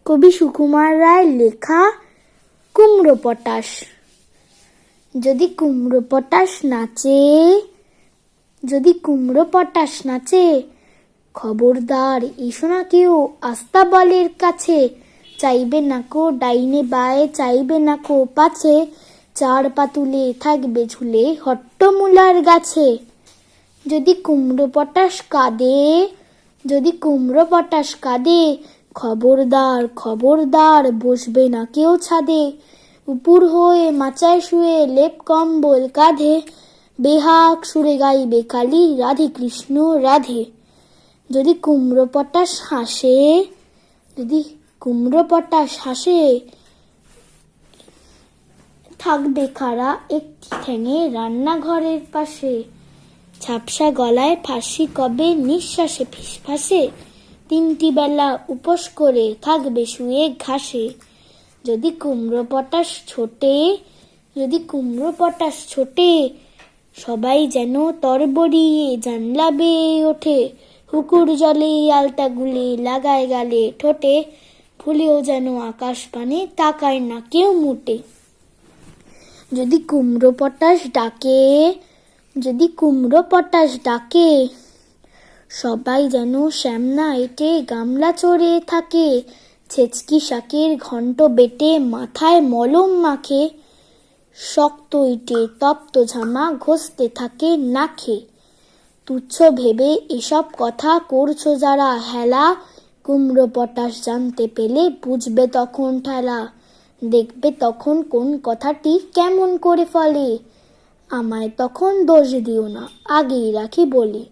কবি সুকুমার রায় লেখা কুমড়ো পটাশ। যদি কুমড়ো পটাশ নাচে, যদি কুমড়ো পটাশ নাচে, খবরদার এসো না কেউ আস্তাবলের কাছে। চাইবে না কো ডাইনে বায়ে, চাইবে না কো পাছে, চার পাতুলে থাকবে ঝুলে হট্টমূলার গাছে। যদি কুমড়ো পটাশ কাঁদে, যদি কুমড়ো পটাশ কাঁদে, খবরদার খবরদার বসবে না কেউ ছাদে। উপুর হয়ে মাচায় শুয়ে লেপ কম্বল কাঁধে, বেহাগ সুরে গাইবে কালী রাধে কৃষ্ণ রাধে। যদি কুমড়ো পটাশ হাসে, যদি কুমড়ো পটাশ হাসে, থাকবে খাড়া একটি ঠ্যাঙে রান্নাঘরের পাশে। ঝাপসা গলায় ফাঁসি কবে নিঃশ্বাসে ফিসফাসে, তিনটি বেলা উপোস করে থাকবে শুয়ে ঘাসে। যদি কুমড়ো পটাশ ছোটে, যদি কুমড়ো পটাশ ছোটে, সবাই যেন তরবরিয়ে জানলা বেয়ে ওঠে। হুকুর জলে আলতা গুলে লাগায় গালে ঠোঁটে, ফুলেও যেন আকাশ পানে তাকায় না কেউ মোটে। যদি কুমড়ো পটাশ ডাকে, যদি কুমড়ো পটাশ ডাকে, সবাই যেন শ্যামনা এঁটে গামলা চড়ে থাকে। ছেচকি শাকের ঘন্ট বেটে মাথায় মলম মাখে, শক্ত ইটে তপ্ত ঝামা ঘষতে থাকে নাখে। তুচ্ছ ভেবে এসব কথা করছো যারা হেলা, কুমড়ো পটাশ জানতে পেলে বুঝবে তখন ঠেলা। দেখবে তখন কোন কথাটি কেমন করে ফলে, আমায় তখন দোষ দিও না আগেই রাখি বলে।